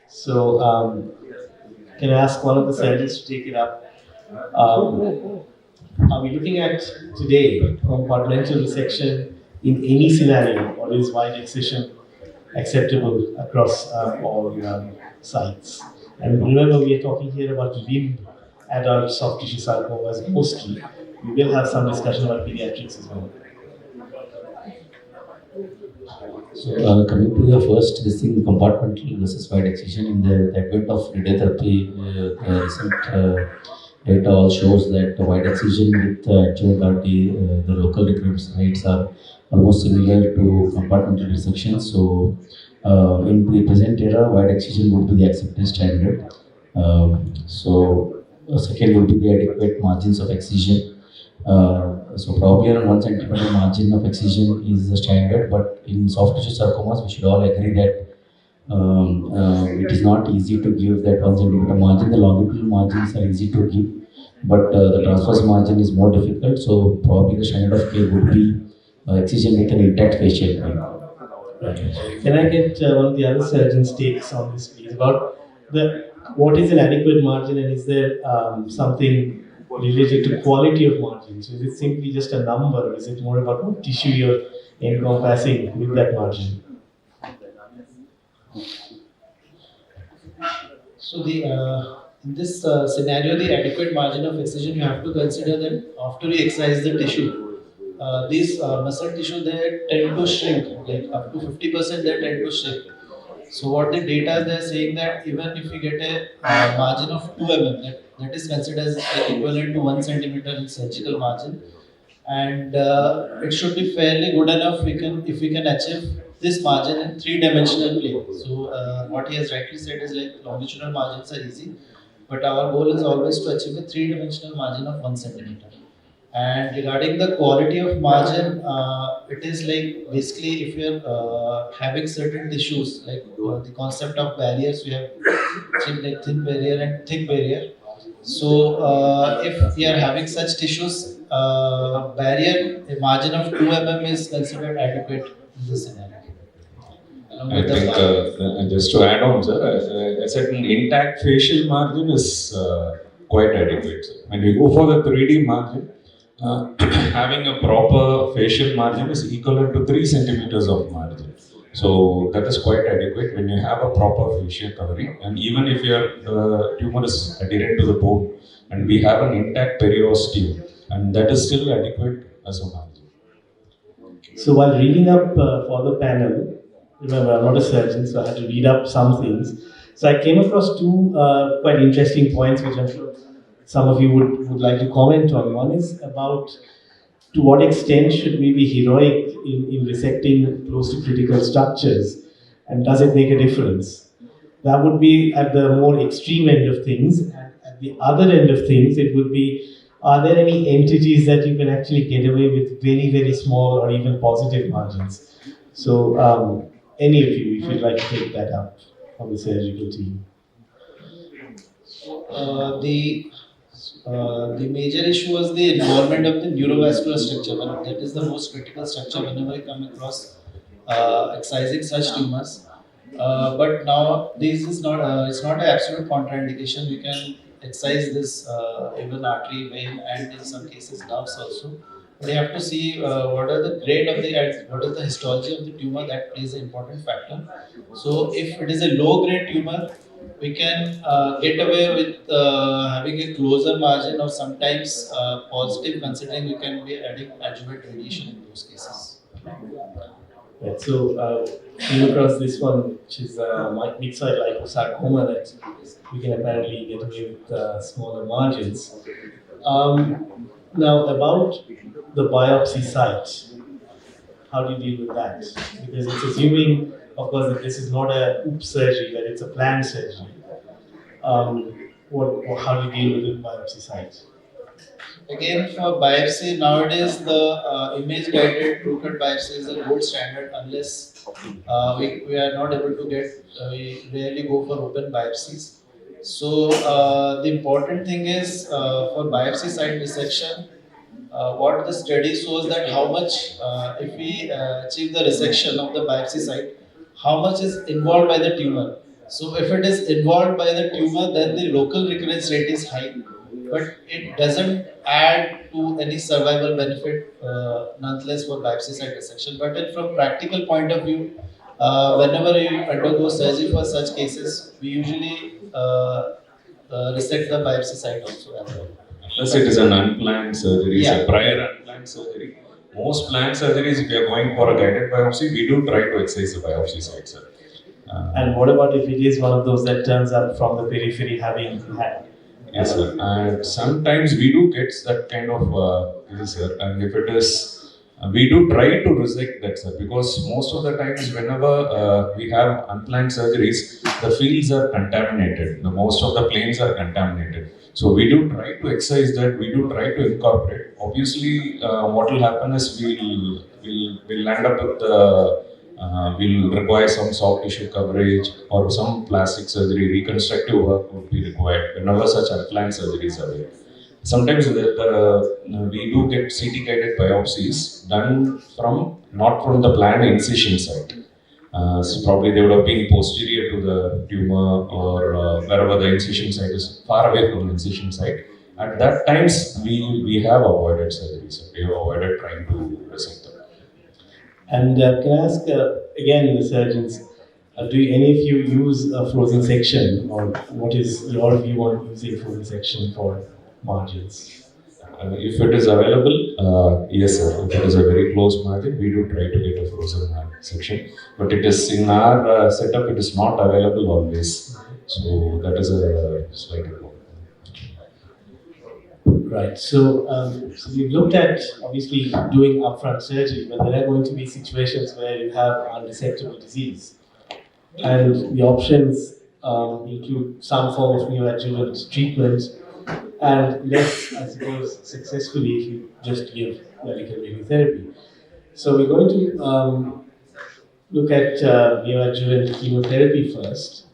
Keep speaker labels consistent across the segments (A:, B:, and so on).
A: So, can I ask one of the surgeons to take it up? Um, are we looking at today compartmental resection in any scenario, or is wide excision acceptable across all sites? And remember, we are talking here about limb adult soft tissue sarcomas mostly. We will have some discussion about pediatrics as well.
B: So, coming to the first, this thing, compartmental versus wide excision in the advent of radiotherapy, recent data all shows that the wide excision with angiography, the local recurrence rates are almost similar to compartmental resection. So, in the present era, wide excision would be the accepted standard. Second would be the adequate margins of excision. So probably around 1 centimeter margin of excision is the standard, but in soft tissue sarcomas, we should all agree that it is not easy to give that 1 centimeter margin. The longitudinal margins are easy to give, but the transverse margin is more difficult. So probably the standard of care would be excision with an intact facial plane.
A: Can I get one of the other surgeons' takes on this, please, about what is an adequate margin, and is there something related to quality of margin? So is it simply just a number, or is it more about what tissue you're encompassing with that margin?
C: So in this scenario, the adequate margin of excision, you have to consider that after you excise the tissue, these muscle tissue they tend to shrink, like up to 50% they tend to shrink. So what the data they're saying that even if you get a margin of 2 mm, that is considered as equivalent to 1 centimeter in surgical margin, and it should be fairly good enough. We can if we can achieve this margin in three-dimensional plane. So what he has rightly said is like longitudinal margins are easy, but our goal is always to achieve a three-dimensional margin of 1 centimeter. And regarding the quality of margin, it is like basically if you're having certain tissues, like the concept of barriers, we have achieved like thin barrier and thick barrier. So if we are having such tissues, barrier a margin of 2 mm is considered adequate in this scenario.
D: I think just to add on, sir, I said an intact facial margin is quite adequate. Sir. When we go for the 3D margin, having a proper facial margin is equivalent to 3 centimeters of margin. So that is quite adequate when you have a proper facial covering. And even if your tumor is adherent to the bone and we have an intact periosteum, and that is still adequate as a margin.
A: So while reading up for the panel, remember I'm not a surgeon, so I had to read up some things. So I came across two quite interesting points, which I'm sure some of you would like to comment on. One is about to what extent should we be heroic in resecting close to critical structures, and does it make a difference? That would be at the more extreme end of things, and at the other end of things, it would be, are there any entities that you can actually get away with very, very small or even positive margins? So, any of you, if you'd like to take that up from the surgical team.
C: The major issue was the involvement of the neurovascular structure. That is the most critical structure whenever you come across excising such tumors. But now this is not it's not an absolute contraindication. We can excise this even artery, vein, and in some cases nerves also. But you have to see what are the grade of the and what is the histology of the tumor. That plays an important factor. So if it is a low grade tumor, we can get away with having a closer margin, or sometimes positive, considering we can be adding adjuvant radiation in those cases.
A: Right, so came across this one, which is myxoid liposarcoma, that we can apparently get away with smaller margins. Now, about the biopsy site, how do you deal with that? Because it's assuming, of course, that this is not a oops surgery, that it's a planned surgery. How do you deal with the biopsy site?
C: Again, for biopsy, nowadays the image-guided true-cut biopsy is the gold standard. Unless we are not able to get, we rarely go for open biopsies. So the important thing is for biopsy site resection, what the study shows that how much, if we achieve the resection of the biopsy site, how much is involved by the tumor. So if it is involved by the tumor, then the local recurrence rate is high, but it doesn't add to any survival benefit, nonetheless for biopsy site resection. But from practical point of view, whenever you undergo surgery for such cases, we usually resect the biopsy site also as well.
D: Unless it is an unplanned surgery,
C: Yeah.
D: a prior unplanned surgery. Most planned surgeries, if you are going for a guided biopsy, we do try to excise the biopsy site, sir.
A: And what about if it is one of those that turns up from the periphery having had?
D: Yes, sir. And sometimes we do get that kind of this, sir. And if it is, we do try to resect that, sir, because most of the times, whenever we have unplanned surgeries, the fields are contaminated. The most of the planes are contaminated. So we do try to excise that. We do try to incorporate. Obviously, what will happen is we'll end up with we'll require some soft tissue coverage or some plastic surgery, reconstructive work would be required whenever such unplanned surgeries are there. Sometimes we do get CT guided biopsies done from not from the planned incision site. So probably they would have been posterior to the tumor or wherever the incision site is far away from the incision site. At that times, we have avoided surgeries. We have avoided trying to resect them.
A: And can I ask again, the surgeons, do any of you use a frozen section, or what is your view on using frozen section for margins?
D: If it is available, yes, sir. If it is a very close margin, we do try to get a frozen section. But it is in our setup, it is not available always. So that is a slight problem.
A: Right. So, so we've looked at obviously doing upfront surgery, but there are going to be situations where you have unresectable disease, and the options include some form of neoadjuvant treatment, and less, I suppose, successfully if you just give medical radiotherapy. So we're going to look at neoadjuvant chemotherapy first,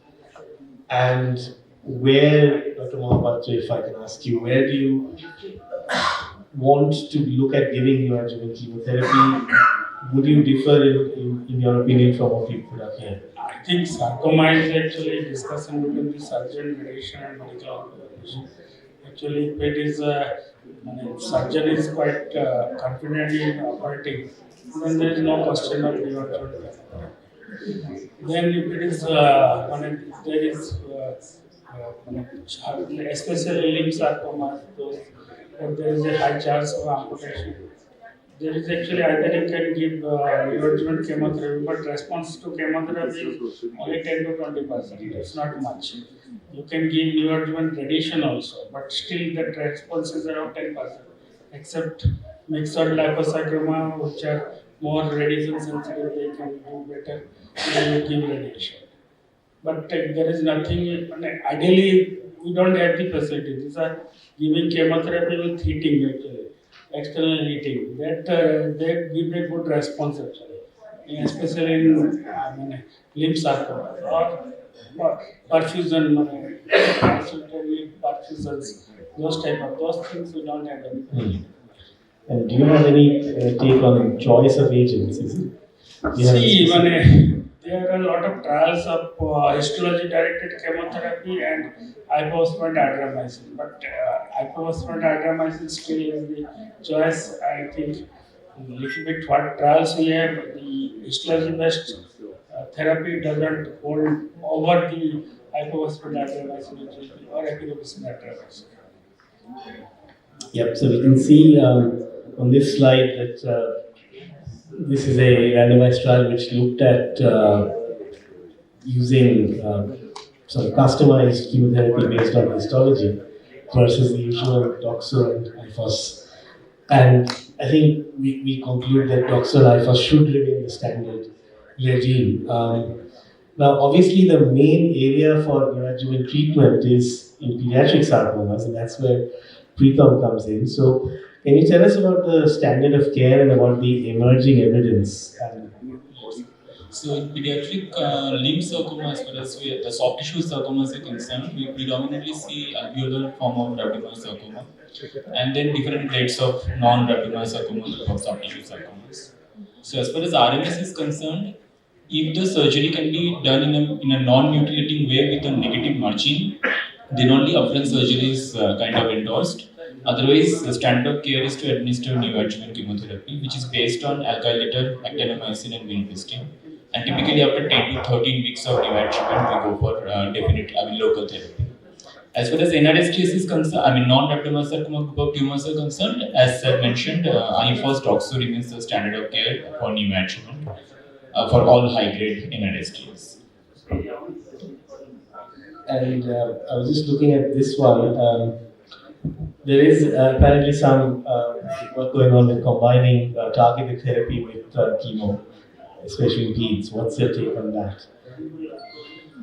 A: and where, Dr. Mohapatra, if I can ask you, where do you want to look at giving neoadjuvant chemotherapy? Would you differ in your opinion from what we put up here?
E: I think sarcoma is actually discussion between the surgeon, radiation, and medical oncologist. Actually, if it is surgeon is quite confident in operating, then there is no question of neoadjuvant. Then if it is there is especially limb sarcoma, there is a high chance of amputation. There is actually either you can give neoadjuvant chemotherapy, but response to chemotherapy is only 10 to 20%. It's not much. You can give neoadjuvant radiation also, but still the response is around 10%. Except mixed liposarcoma, which are more radiation sensitive, they can do better when you give radiation. But there is nothing, ideally, we don't have the facility. These are giving chemotherapy with heating actually, external heating. That they give a good response actually, especially in limb sarcoma or perfusion, perfusions, those things we don't have any.
A: And do you have any take on choice of agents?
E: There are a lot of trials of histology-directed chemotherapy and hypophosphamide adramycin, but hypophosphamide adramycin still is the choice. I think a little bit what trials we have, the histology-based therapy doesn't hold over the hypophosphamide adramycin or epinephrine adramycin.
A: Yep. So we can see on this slide that. This is a randomized trial which looked at using customized chemotherapy based on histology versus the usual Doxor and IFOS. And I think we conclude that Doxor and IFOS should remain the standard regime. Now, obviously, the main area for neoadjuvant treatment is in pediatric sarcomas, and that's where Preetham comes in. So, can you tell us about the standard of care and about the emerging evidence?
F: So in pediatric limb sarcoma, as far as the soft tissue sarcomas are concerned, we predominantly see alveolar form of rhabdomyoid sarcoma, and then different grades of non-rhabdomyoid sarcoma or soft tissue sarcomas. So as far as RMS is concerned, if the surgery can be done in a non-mutilating way with a negative margin, then only upfront surgery is kind of endorsed. Otherwise, the standard of care is to administer neoadjuvant chemotherapy, which is based on alkylator, actinomycin, and vincristine. And typically, after 10 to 13 weeks of neoadjuvant, we go for local therapy. As far as NRSTS is concerned, non-rhabdomyosarcoma sarcoma group of tumors are concerned, as I mentioned, IFOS doxo remains the standard of care for neoadjuvant for all high-grade NRSTS.
A: And I was just looking at this one. There is apparently some work going on with combining targeted therapy with chemo, especially in peds. What's your take on that?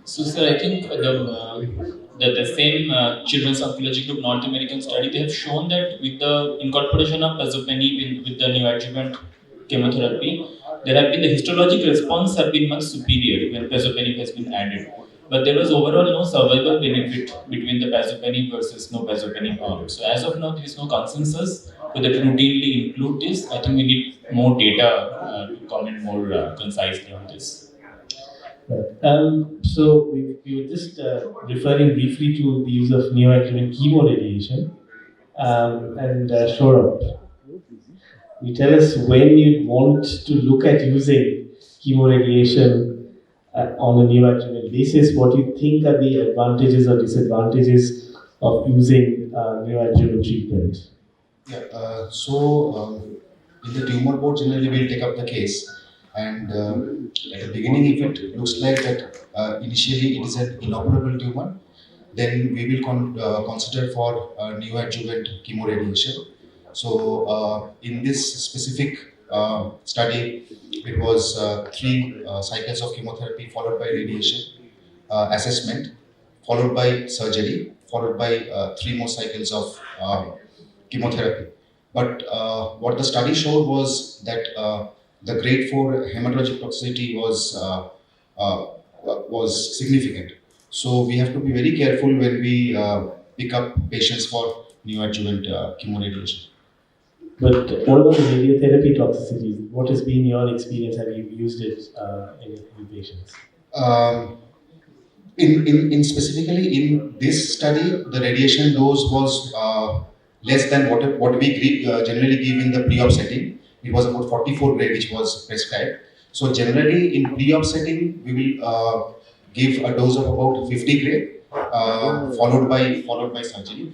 F: So, sir, I think the same Children's Oncology Group North American study, they have shown that with the incorporation of pazopanib with the neoadjuvant chemotherapy, there have been the histologic response have been much superior when pazopanib has been added. But there was overall no survival benefit between the pazopanib versus no pazopanib arm. So as of now, there is no consensus whether to routinely include this. I think we need more data to comment more concisely on this.
A: So we were just referring briefly to the use of neoadjuvant chemoradiation. And Jyotirup, you tell us when you want to look at using chemoradiation on a neoadjuvant basis. What do you think are the advantages or disadvantages of using neoadjuvant treatment?
G: Yeah, in the tumor board, generally we'll take up the case, and at the beginning, if it looks like that initially it is an inoperable tumor, then we will consider for neoadjuvant chemoradiation. So in this specific study, it was 3 cycles of chemotherapy followed by radiation assessment, followed by surgery, followed by 3 more cycles of chemotherapy. But what the study showed was that the grade 4 hematologic toxicity was significant. So we have to be very careful when we pick up patients for neoadjuvant chemoradiation.
A: But what about the radiotherapy toxicities? What has been your experience? Have you used it in patients?
G: In specifically in this study, the radiation dose was less than what we generally give in the pre-op setting. It was about 44 grade, which was prescribed. So generally in pre-op setting, we will give a dose of about 50 grade, followed by surgery.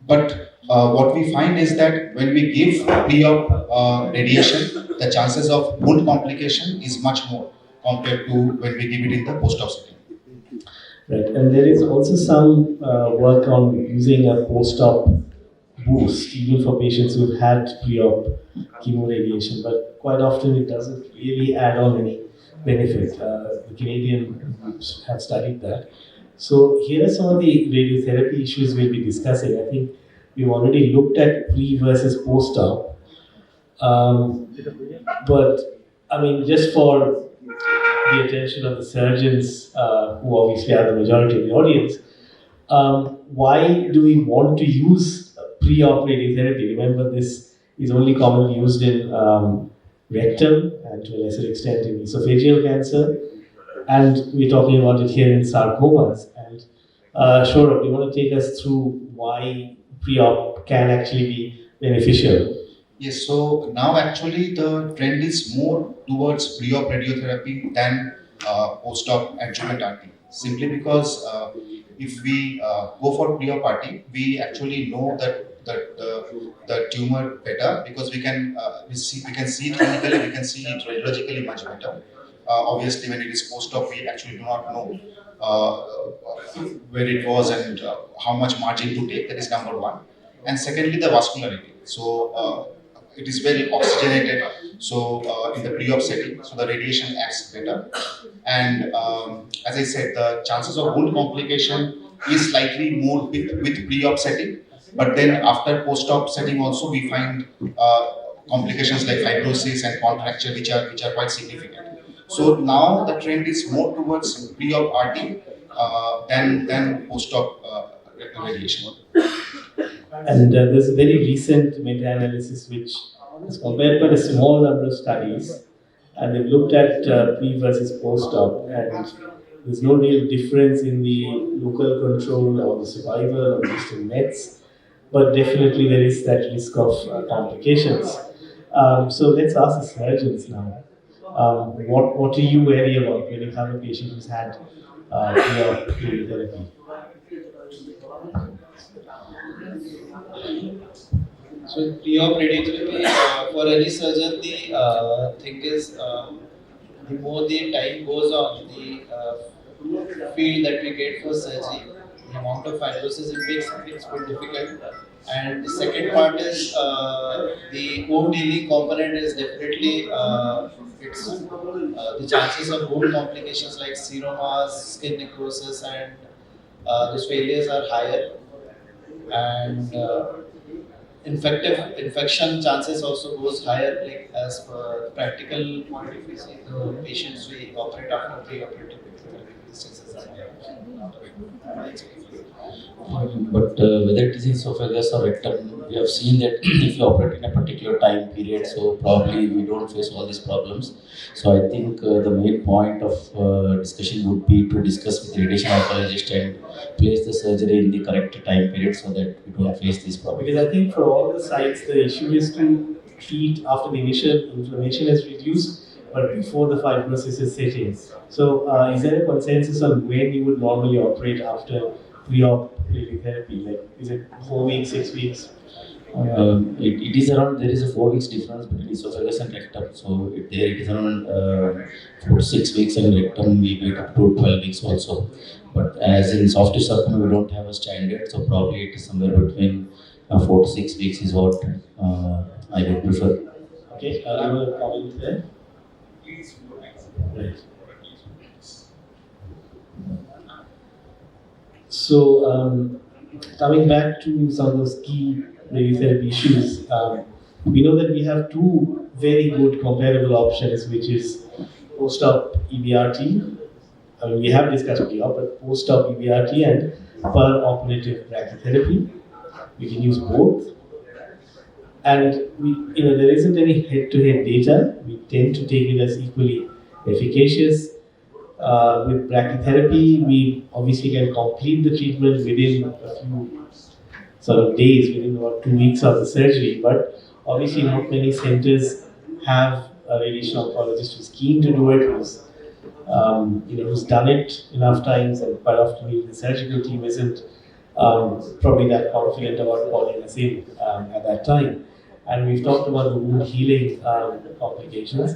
G: But what we find is that when we give pre-op radiation, the chances of wound complication is much more compared to when we give it in the post-op setting.
A: Right, and there is also some work on using a post-op boost, even for patients who've had pre-op chemoradiation, but quite often it doesn't really add on any benefit. The Canadian groups have studied that. So here are some of the radiotherapy issues we'll be discussing. I think we've already looked at pre versus post-op. But I mean, just for the attention of the surgeons, who obviously are the majority of the audience, why do we want to use pre-op radiotherapy? Remember, this is only commonly used in rectum and to a lesser extent in esophageal cancer. And we're talking about it here in sarcomas. And Jyotirup, do you want to take us through why pre-op can actually be beneficial?
G: Yes, so now actually the trend is more towards pre-op radiotherapy than post-op adjuvant RT. Simply because if we go for pre-op RT, we actually know that the tumor better, because we can see clinically, we can see it radiologically much better. Obviously, when it is post-op, we actually do not know where it was and how much margin to take. That is number one. And secondly, the vascularity. So it is very oxygenated. So in the pre-op setting, so the radiation acts better. And as I said, the chances of wound complication is slightly more with pre-op setting. But then after post-op setting also, we find complications like fibrosis and contracture, which are quite significant. So now the trend is more towards pre-op RT than post-op radiation.
A: And there's a very recent meta-analysis which has compared quite a small number of studies and they've looked at pre versus post-op, and there's no real difference in the local control or the survival or distant mets, but definitely there is that risk of complications. So let's ask the surgeons now. What do you worry about when you have a patient who's had pre-op radiotherapy?
C: So in pre-op radiotherapy, for any surgeon, the thing is, the more the time goes on, the field that we get for surgery, the amount of fibrosis it makes it's bit difficult. And the second part is the wound healing component is definitely it's the chances of wound complications like seromas, skin necrosis, and those failures are higher. And infection chances also goes higher, like as per practical point if we see the patients we operate after pre-operative radiotherapy distances are higher.
B: But whether it is esophagus or rectum, we have seen that if you operate in a particular time period, so probably we don't face all these problems. So I think the main point of discussion would be to discuss with radiation oncologist and place the surgery in the correct time period so that we don't face these problems.
A: Because I think for all the sites, the issue is to treat after the initial inflammation is reduced, but before the fibrosis is set in. So, is there a consensus on when you would normally operate after pre-op radiotherapy? Like, is it 4 weeks, 6 weeks?
B: It is around, there is a 4 weeks difference between esophagus and rectum. So there it is around 4 to 6 weeks, and rectum we wait up to 12 weeks also. But as in soft tissue sarcoma, we don't have a standard, so probably it is somewhere between 4 to 6 weeks is what I would prefer.
A: Okay, I will comment there. Right. So, coming back to some of those key radiotherapy issues, we know that we have two very good comparable options, which is post-op EBRT. I mean, we have discussed pre-op, but post-op EBRT and per-operative brachytherapy. We can use both. And there isn't any head-to-head data. We tend to take it as equally efficacious. With brachytherapy, we obviously can complete the treatment within a few sort of days, within about 2 weeks of the surgery. But obviously, not many centers have a radiation oncologist who's keen to do it, who's done it enough times, and quite often the surgical team isn't probably that confident about calling us in at that time. And we've talked about the wound healing complications.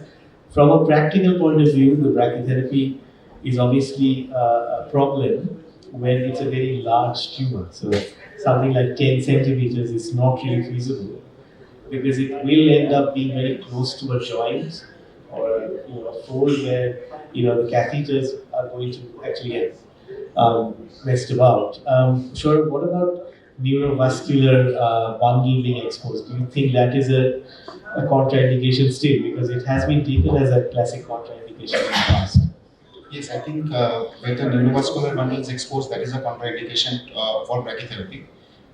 A: From a practical point of view, the brachytherapy is obviously a problem when it's a very large tumor. So something like 10 centimeters is not really feasible because it will end up being very close to a joint or a fold where the catheters are going to actually get messed about. Sure, what about neurovascular bundle being exposed? Do you think that is a contraindication still? Because it has been taken as a classic contraindication in the past.
G: Yes, I think when the neurovascular bundle is exposed, that is a contraindication for brachytherapy.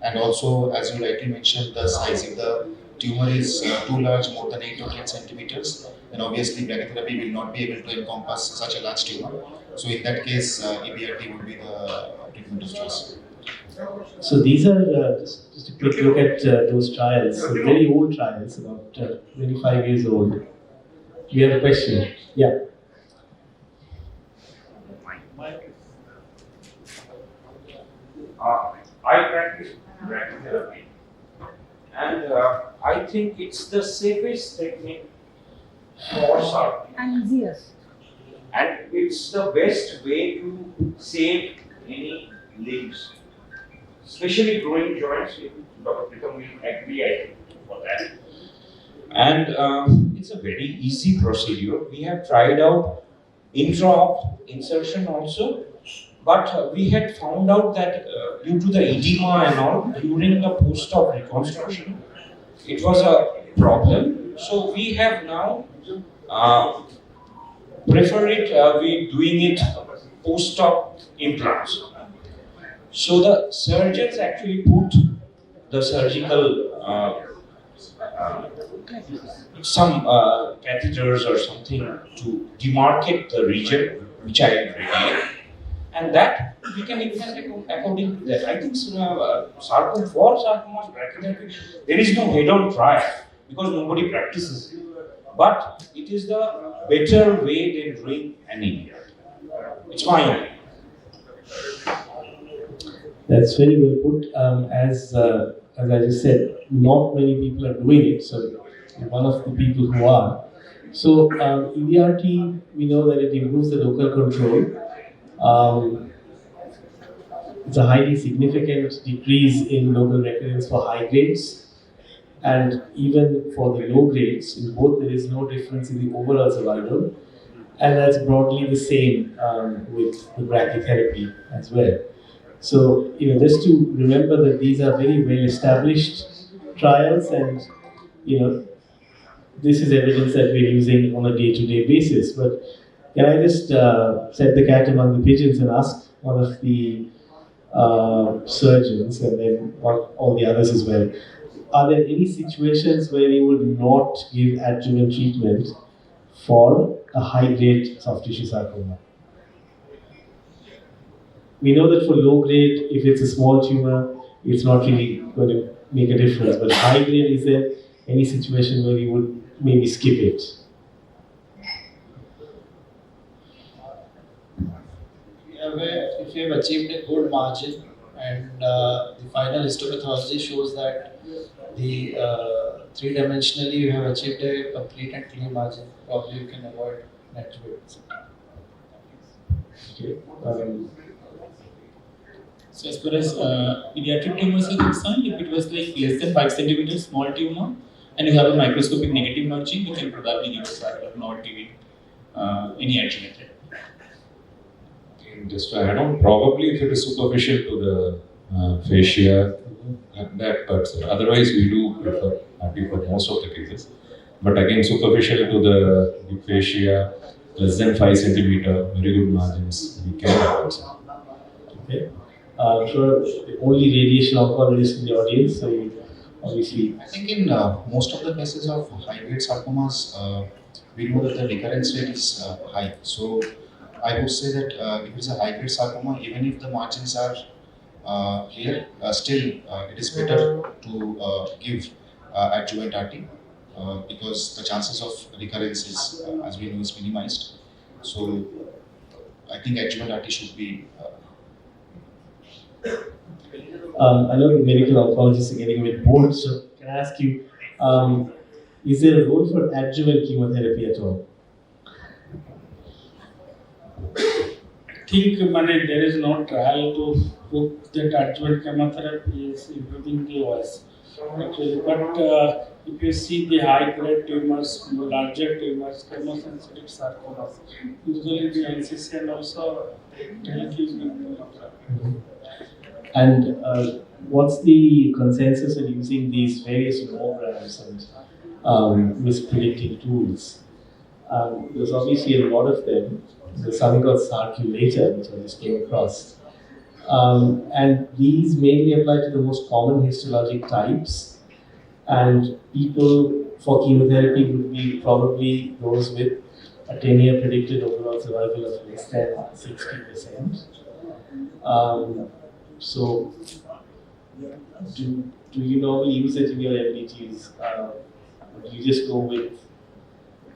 G: And also, as you rightly mentioned, the size. If the tumor is too large, more than 8 or 10 centimeters, then obviously brachytherapy will not be able to encompass such a large tumor. So in that case, EBRT would be the treatment of choice.
A: So these are just a quick look at those trials. So very old trials, about 25 years old. You have a question? Yeah.
H: I practice brachytherapy, and I think it's the safest technique for surgery.
I: And easiest.
H: And it's the best way to save any limbs, especially growing joints. Dr. Pritam will agree, I think, for that.
D: And it's a very easy procedure. We have tried out intra-op insertion also, but we had found out that due to the edema and all, during the post-op reconstruction, it was a problem. So we have now prefer it, we doing it post-op implants. So the surgeons actually put the surgical
H: some catheters or something to demarcate the region which I radiate, and that we can implement according to that. I think sarcoma for sarcomas brachytherapy, there is no head-on trial because nobody practices it. But it is the better way than doing anemia. It's my opinion.
A: That's very well put. As I just said, not many people are doing it, so you're one of the people who are. So EDRT, we know that it improves the local control. It's a highly significant decrease in local recurrence for high grades, and even for the low grades. In both, there is no difference in the overall survival, and that's broadly the same with the brachytherapy as well. So, just to remember that these are very well established trials, and this is evidence that we're using on a day-to-day basis. But can I just set the cat among the pigeons and ask one of the surgeons, and then all the others as well, are there any situations where you would not give adjuvant treatment for a high-grade soft tissue sarcoma? We know that for low grade, if it's a small tumor, it's not really going to make a difference. But high grade, is there any situation where you would maybe skip it?
C: If you have achieved a good margin and the final histopathology shows that the three-dimensionally you have achieved a complete and clean margin, probably you can avoid natural.
A: Okay.
F: So as far as pediatric tumors are concerned, if it was like less than 5 centimeters small tumor and you have a microscopic negative margin, you can probably give a sarcoma, not giving any adjuvant.
D: And just to add on, probably if it is superficial to the fascia, but otherwise we do prefer happy for most of the cases. But again, superficial to the fascia, less than 5 centimeter, very good margins, we can avoid.
A: Okay. I'm sure the only radiation oncologist in the audience, so you obviously.
G: I think in most of the cases of high-grade sarcomas, we know that the recurrence rate is high. So I would say that if it's a high-grade sarcoma, even if the margins are clear, still it is better to give adjuvant RT because the chances of recurrence is, as we know, is minimized. So I think adjuvant RT should be.
A: I know the medical oncologists are getting a bit bored, so can I ask you, is there a role for adjuvant chemotherapy at all?
E: I think there is no trial to prove that adjuvant chemotherapy is improving the OS. Actually, but if you see the high-grade tumors, larger tumors, chemosensitive sarcomas, usually the NCCN also
A: And what's the consensus on using these various nomograms and mispredicting tools? There's obviously a lot of them. There's something called Sarculator, which I just came across. And these mainly apply to the most common histologic types. And people for chemotherapy would be probably those with a 10-year predicted overall survival of less than 60%. So, do you normally use it in your MDTs? Or do you just go with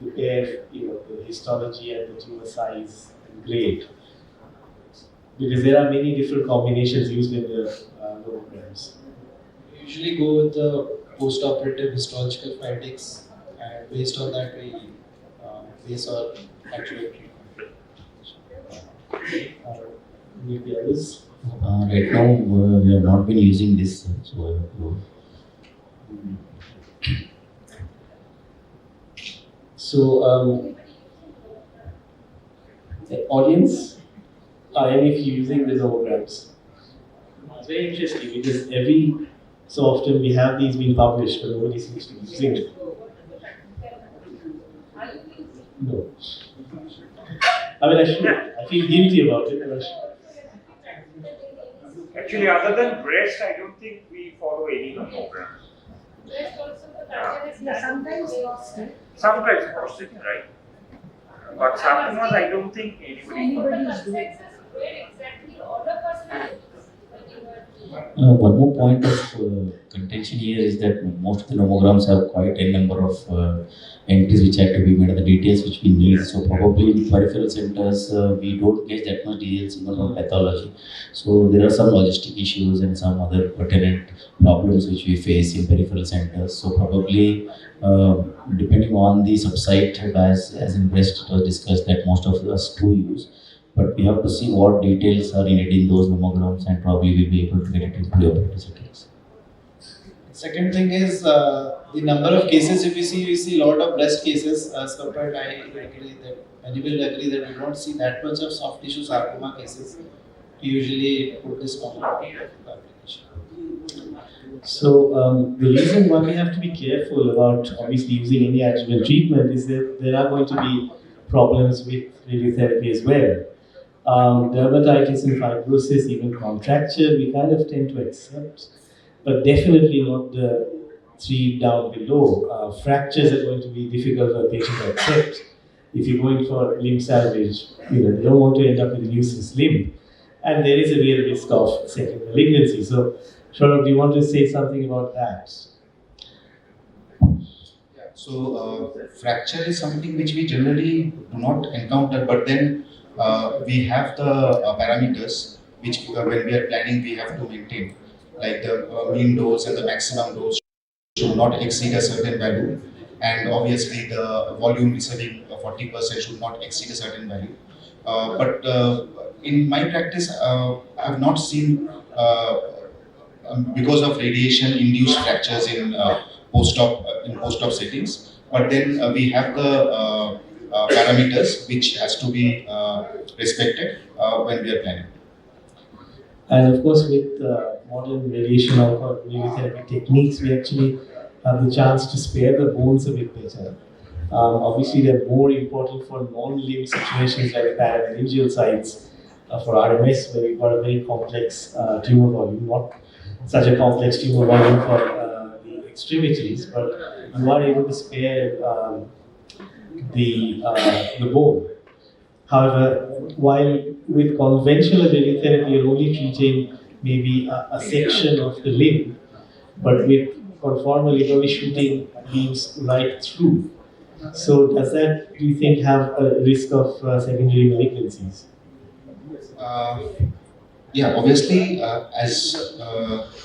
A: the pair, the histology and the tumor size and grade? Because there are many different combinations used in the nomograms.
C: We usually go with the post-operative histological findings, and based on that we base our actual treatment.
A: Maybe others?
B: Right now, we have not been using this, so I have to.
A: So, the audience, are any of you using the nomograms? It's very interesting because every so often we have these being published, but nobody seems to be using it. No. I should. I feel guilty about it, but I should.
H: Actually, other than breast, I don't think we follow any nomogram.
I: Sometimes lost it.
E: Sometimes prostate, right? But sarcomas, I don't think anybody
I: Anybody is doing.
B: One more point of contention here is that most of the nomograms have quite a number of entries which have to be made, the details which we need. So probably in peripheral centers, we don't get that much details even from pathology. So there are some logistic issues and some other pertinent problems which we face in peripheral centers. So probably depending on the subsite, as in breast it was discussed that most of us do use. But we have to see what details are needed in those mammograms and probably we'll be able to get it into the operating settings.
C: Second thing is the number of cases. If we see a lot of breast cases as compared. I agree that many will agree that we don't see that much of soft tissue sarcoma cases. We usually put this on application.
A: So the reason why we have to be careful about obviously using any adjuvant treatment is that there are going to be problems with radiotherapy as well. Dermatitis and fibrosis, even contracture, we kind of tend to accept, but definitely not the three down below. Fractures are going to be difficult for a patient to accept. If you're going for limb salvage, they don't want to end up with a useless limb, and there is a real risk of second malignancy. So, Saurabh, do you want to say something about that?
G: So fracture is something which we generally do not encounter, but then we have the parameters which when we are planning we have to maintain, like the mean dose and the maximum dose should not exceed a certain value, and obviously the volume receiving 40% should not exceed a certain value. But in my practice, I have not seen because of radiation induced fractures in post-op settings. But then we have the parameters which has to be respected when we are planning.
A: And of course, with modern radiation or radiotherapy techniques, we actually have the chance to spare the bones a bit better. Obviously, they're more important for non-limb situations like parameningeal sites for RMS, where we've got a very complex tumor volume, not such a complex tumor volume for the extremities, but you are able to spare the bone. However, while with conventional radiotherapy, you're only treating maybe a section of the limb, but with conformal, you're only shooting beams right through. So, does that, do you think, have a risk of secondary malignancies?
G: Yeah, obviously, as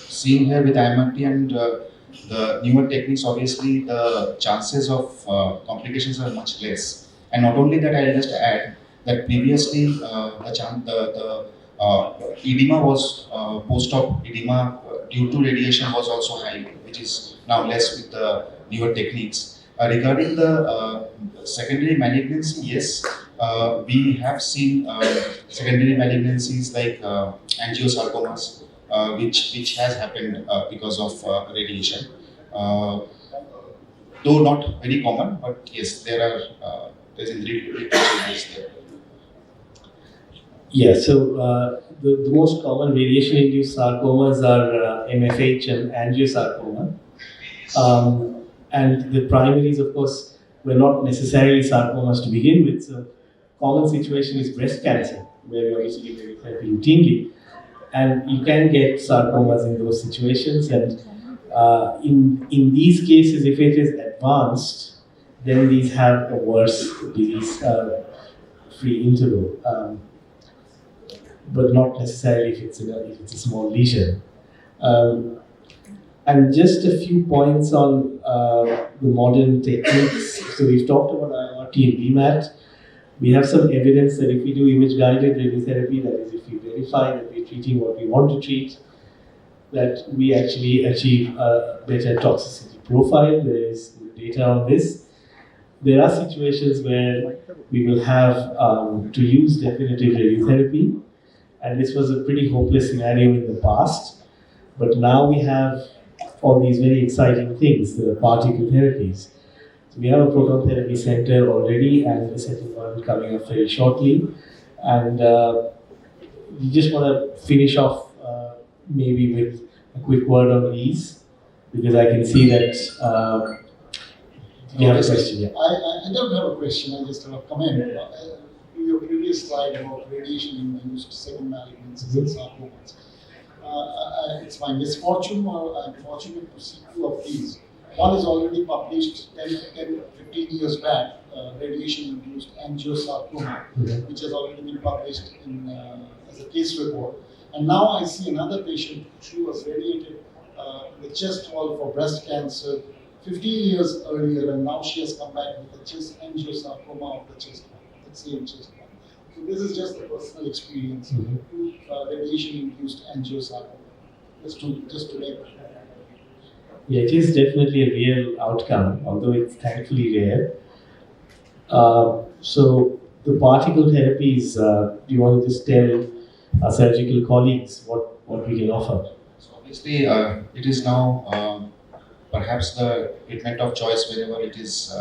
G: seen here with IMRT and the newer techniques, obviously the chances of complications are much less. And not only that, I'll just add that previously the edema was post-op edema due to radiation was also high, which is now less with the newer techniques. Regarding the secondary malignancy, yes, we have seen secondary malignancies like angiosarcomas, which has happened because of radiation. Though not very common, but yes, there's increased there.
A: Yeah, so the most common radiation-induced sarcomas are MFH and angiosarcoma. And the primaries, of course, were not necessarily sarcomas to begin with. So, common situation is breast cancer, where we obviously give radiotherapy routinely, and you can get sarcomas in those situations. And in these cases, if it is advanced, then these have a worse disease-free interval, but not necessarily if it's a small lesion. And just a few points on the modern techniques. So we've talked about IMRT and VMAT. We have some evidence that if we do image-guided radiotherapy, that is, if we verify that we're treating what we want to treat, that we actually achieve a better toxicity profile. There is data on this. There are situations where we will have to use definitive radiotherapy, and this was a pretty hopeless scenario in the past. But now we have all these very exciting things, the particle therapies. So we have a proton therapy center already, and the second one coming up very shortly. And we just want to finish off maybe with a quick word on these. Because I can see that you have a question. Yeah.
I: I don't have a question, I just have a comment. Your previous slide about radiation-induced second malignancies and sarcomas. It's my misfortune or I'm fortunate to see two of these. One is already published 15 years back, radiation-induced angiosarcoma, which has already been published as a case report. And now I see another patient. She was radiated the chest wall for breast cancer 15 years earlier, and now she has come back with a chest angiosarcoma of the chest wall, the same chest wall. So this is just a personal experience, radiation-induced angiosarcoma. Just to make it.
A: Yeah, it is definitely a real outcome, although it's thankfully rare. So the particle therapies, do you want to just tell our surgical colleagues what we can offer?
G: So obviously, it is now perhaps the treatment of choice wherever it is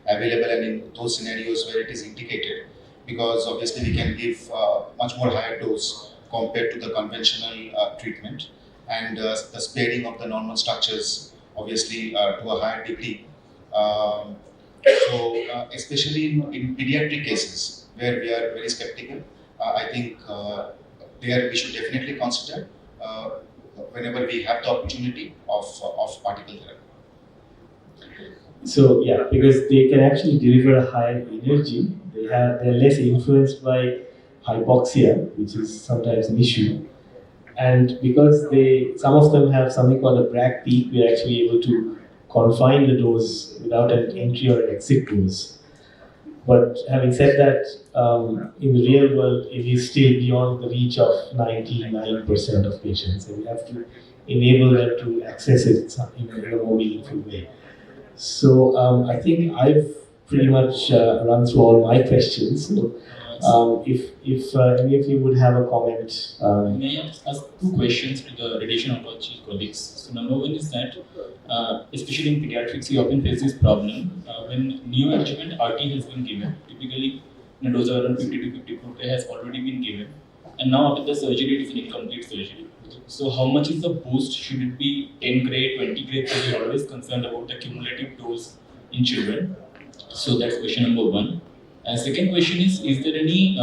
G: available and in those scenarios where it is indicated, because obviously we can give much more higher dose compared to the conventional treatment, and the sparing of the normal structures obviously to a higher degree. Especially in pediatric cases where we are very skeptical, I think there we should definitely consider whenever we have the opportunity of particle therapy.
A: So yeah, because they can actually deliver a higher energy, they're less influenced by hypoxia, which is sometimes an issue. And because some of them have something called a Bragg peak, we're actually able to confine the dose without an entry or an exit dose. But having said that, in the real world, it is still beyond the reach of 99% of patients, and we have to enable them to access it in a more meaningful way. So I think I've pretty much run through all my questions. So, if any of you would have a comment.
F: May I ask two questions to the radiation oncology colleagues? So number one is that, especially in pediatrics, we often face this problem when neoadjuvant RT has been given. Typically, a dose of around 50 to 54 has already been given, and now after the surgery, it is an incomplete surgery. So how much is the boost? Should it be 10 grade, 20 grade? So we are always concerned about the cumulative dose in children. So that's question number one. And second question is there any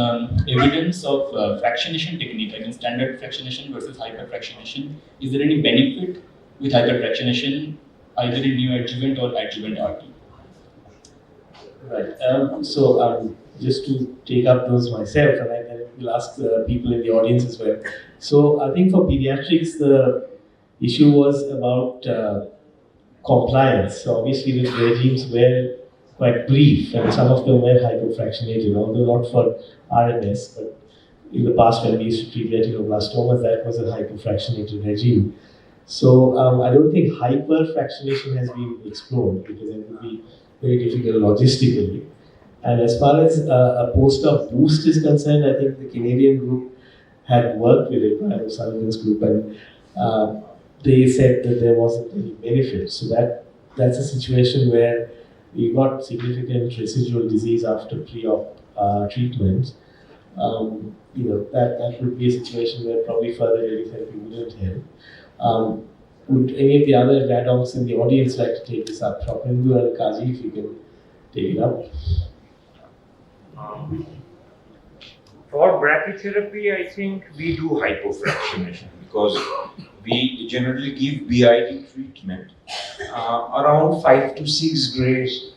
F: evidence of fractionation technique, like in standard fractionation versus hyperfractionation? Is there any benefit with hyperfractionation, either in neoadjuvant or adjuvant RT?
A: Right. So just to take up those myself, and I will ask the people in the audience as well. So I think for pediatrics, the issue was about compliance. So obviously, the regimes were quite brief, and some of them were hyperfractionated, although not for RMS, but in the past when we used to treat retinoblastomas, that was a hyperfractionated regime. So I don't think hyperfractionation has been explored because it would be very difficult logistically. And as far as a post-op boost is concerned, I think the Canadian group had worked with it, Brian O'Sullivan's group, and they said that there wasn't any benefit. So that's a situation where we got significant residual disease after pre-op treatment. That would be a situation where probably further radiotherapy wouldn't help. Would any of the other radoms in the audience like to take this up? Shopindu and Kaji, if you can take it up.
H: For brachytherapy, I think we do hypofractionation because we generally give BID treatment around 5 to 6 grades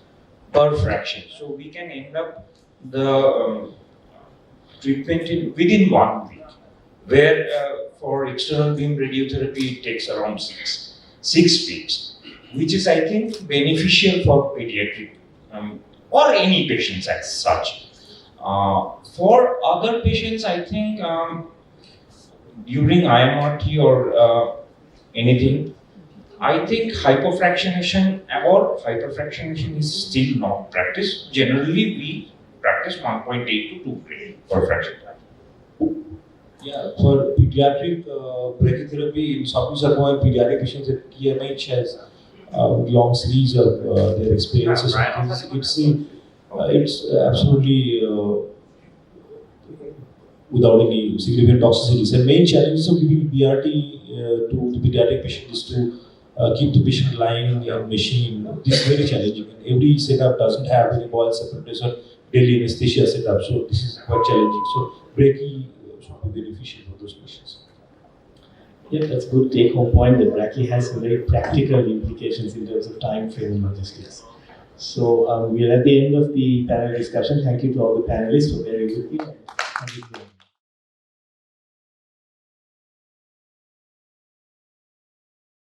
H: per fraction. So we can end up the treatment within 1 week, where for external beam radiotherapy it takes around 6 weeks, which is, I think, beneficial for pediatric or any patients as such. For other patients, I think during IMRT or anything, I think hypofractionation or hyperfractionation is still not practiced. Generally, we practice 1.8 to 2 grade per fraction.
J: Yeah, for pediatric brachytherapy in sarcoma and pediatric patients, the PMH has a long series of their experiences. It's absolutely without any significant toxicities. The main challenges of giving BRT to the pediatric patient is to keep the patient lying on machine. This is very challenging. And every setup doesn't have any boil separators or daily anesthesia setup, so this is quite challenging. So brachy should be beneficial for those patients.
A: Yeah, that's a good take-home point that brachy has some very practical implications in terms of time frame and logistics. So we are at the end of the panel discussion. Thank you to all the panelists for bearing with me.